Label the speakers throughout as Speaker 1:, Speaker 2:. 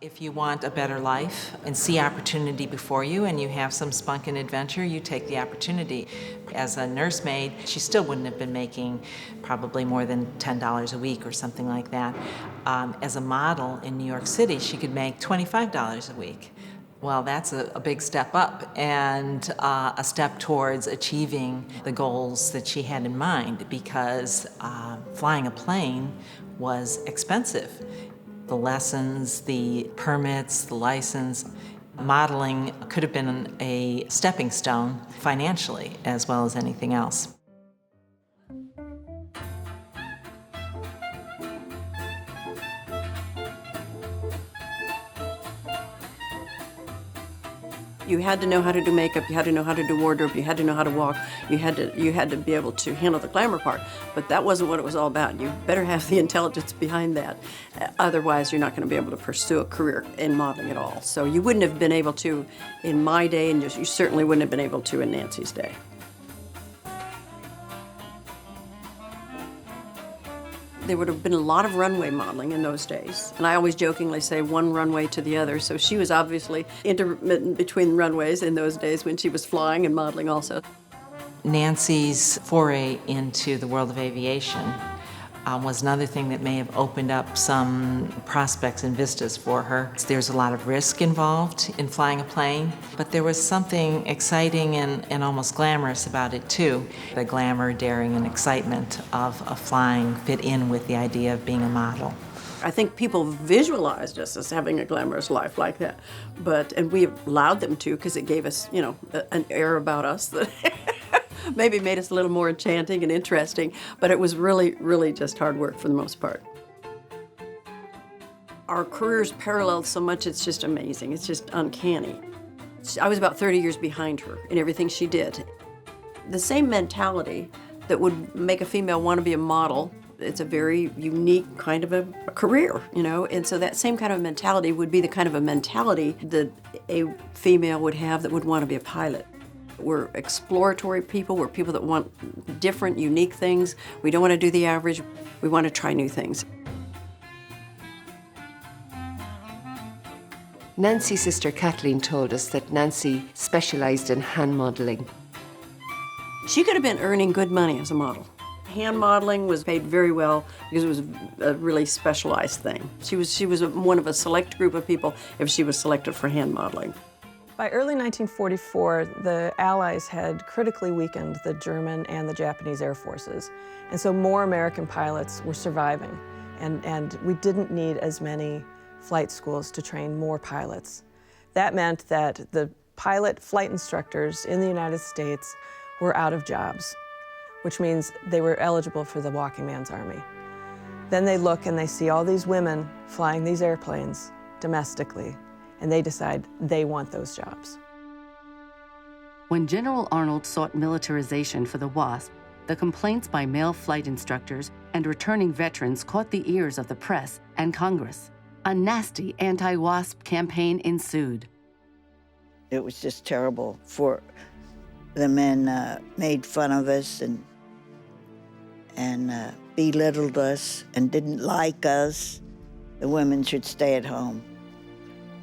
Speaker 1: If you want a better life and see opportunity before you and you have some spunk and adventure, you take the opportunity. As a nursemaid, she still wouldn't have been making probably more than $10 a week or something like that. As a model in New York City, she could make $25 a week. Well, that's a big step up and a step towards achieving the goals that she had in mind, because flying a plane was expensive. The lessons, the permits, the license, modeling could have been a stepping stone financially as well as anything else.
Speaker 2: You had to know how to do makeup, you had to know how to do wardrobe, you had to know how to walk, you had to be able to handle the glamour part. But that wasn't what it was all about. You better have the intelligence behind that. Otherwise, you're not going to be able to pursue a career in modeling at all. So you wouldn't have been able to in my day, and you certainly wouldn't have been able to in Nancy's day. There would have been a lot of runway modeling in those days. And I always jokingly say one runway to the other. So she was obviously intermittent between runways in those days when she was flying and modeling also.
Speaker 1: Nancy's foray into the world of aviation was another thing that may have opened up some prospects and vistas for her. There's a lot of risk involved in flying a plane, but there was something exciting and almost glamorous about it too. The glamour, daring, and excitement of flying fit in with the idea of being a model.
Speaker 2: I think people visualized us as having a glamorous life like that, and we allowed them to because it gave us, an air about us that maybe made us a little more enchanting and interesting, but it was really, really just hard work for the most part. Our careers paralleled so much, it's just amazing. It's just uncanny. I was about 30 years behind her in everything she did. The same mentality that would make a female want to be a model, it's a very unique kind of a career, and so that same kind of mentality would be the kind of a mentality that a female would have that would want to be a pilot. We're exploratory people. We're people that want different, unique things. We don't want to do the average. We want to try new things.
Speaker 3: Nancy's sister Kathleen told us that Nancy specialized in hand modeling.
Speaker 2: She could have been earning good money as a model. Hand modeling was paid very well because it was a really specialized thing. She was one of a select group of people if she was selected for hand modeling.
Speaker 4: By early 1944, the Allies had critically weakened the German and the Japanese air forces, and so more American pilots were surviving, and we didn't need as many flight schools to train more pilots. That meant that the pilot flight instructors in the United States were out of jobs, which means they were eligible for the Walking Man's Army. Then they look and they see all these women flying these airplanes domestically, and they decide they want those jobs.
Speaker 5: When General Arnold sought militarization for the WASP, the complaints by male flight instructors and returning veterans caught the ears of the press and Congress. A nasty anti-WASP campaign ensued.
Speaker 6: It was just terrible. For the men made fun of us and belittled us and didn't like us. The women should stay at home.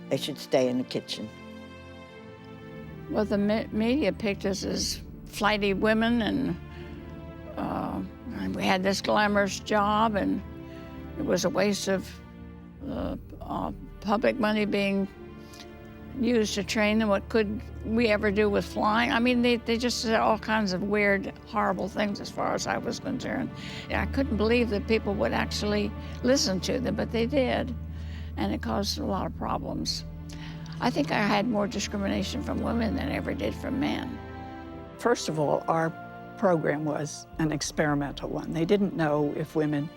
Speaker 6: They should stay in the kitchen.
Speaker 7: Well, the media picked us as flighty women, and we had this glamorous job, and it was a waste of public money being used to train them. What could we ever do with flying? I mean, they just said all kinds of weird, horrible things as far as I was concerned. I couldn't believe that people would actually listen to them, but they did. And it caused a lot of problems. I think I had more discrimination from women than I ever did from men.
Speaker 8: First of all, our program was an experimental one. They didn't know if women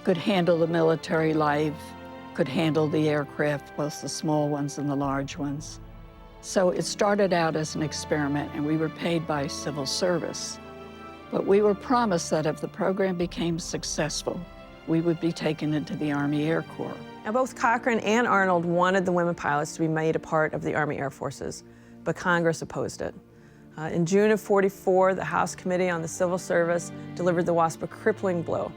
Speaker 8: could handle the military life, could handle the aircraft, both the small ones and the large ones. So it started out as an experiment, and we were paid by civil service. But we were promised that if the program became successful, we would be taken into the Army Air Corps.
Speaker 4: Now, both Cochrane and Arnold wanted the women pilots to be made a part of the Army Air Forces, but Congress opposed it. In June of '44, the House Committee on the Civil Service delivered the WASP a crippling blow.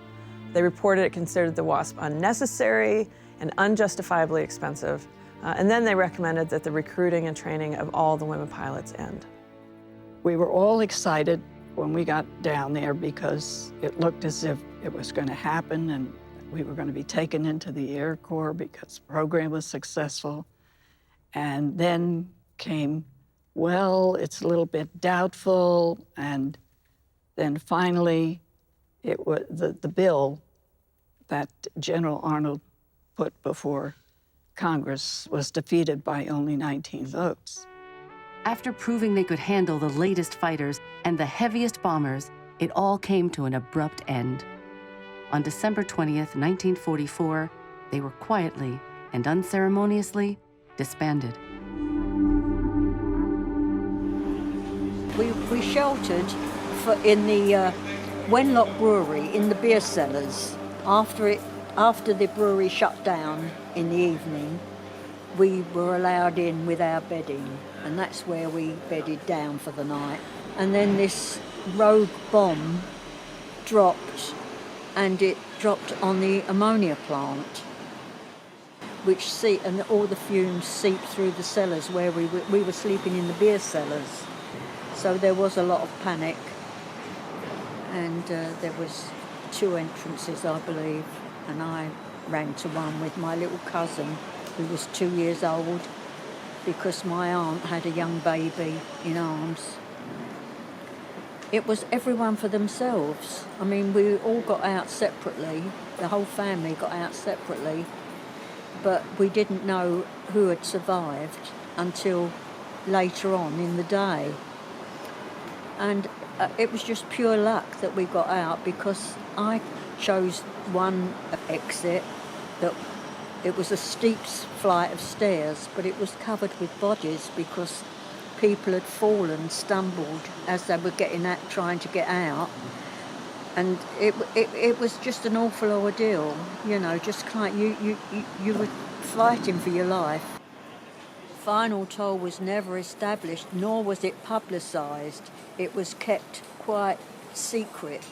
Speaker 4: They reported it considered the WASP unnecessary and unjustifiably expensive, And then they recommended that the recruiting and training of all the women pilots end.
Speaker 8: We were all excited when we got down there because it looked as if it was going to happen and we were going to be taken into the Air Corps because the program was successful. And then came, well, it's a little bit doubtful, and then finally it was the bill that General Arnold put before Congress was defeated by only 19 votes.
Speaker 5: After proving they could handle the latest fighters and the heaviest bombers, it all came to an abrupt end. On December 20th, 1944, they were quietly and unceremoniously disbanded.
Speaker 9: We sheltered in the Wenlock Brewery in the beer cellars. After the brewery shut down in the evening, we were allowed in with our bedding, and that's where we bedded down for the night. And then this rogue bomb dropped, and it dropped on the ammonia plant, and all the fumes seeped through the cellars where we were sleeping in the beer cellars. So there was a lot of panic, and there was 2 entrances, I believe, and I ran to one with my little cousin, who was 2 years old, because my aunt had a young baby in arms. It was everyone for themselves. I mean, we all got out separately, the whole family got out separately, but we didn't know who had survived until later on in the day. And it was just pure luck that we got out, because I chose one exit that it was a steep flight of stairs, but it was covered with bodies because people had fallen, stumbled as they were trying to get out. And it was just an awful ordeal, you know, just kind of, you were fighting for your life. Final toll was never established, nor was it publicised. It was kept quite secret.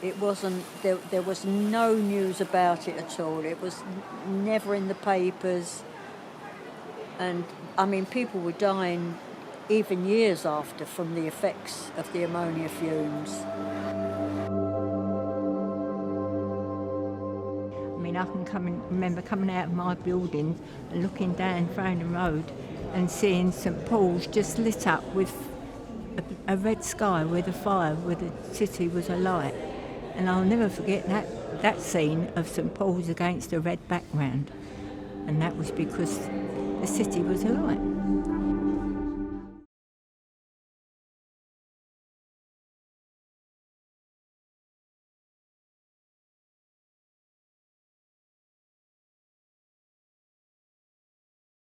Speaker 9: It wasn't, there was no news about it at all. It was never in the papers. And, I mean, people were dying even years after from the effects of the ammonia fumes.
Speaker 10: I mean, I can remember coming out of my building and looking down Frownham Road and seeing St Paul's just lit up with a red sky where the city was alight. And I'll never forget that scene of St Paul's against a red background. And that was because the city was alight.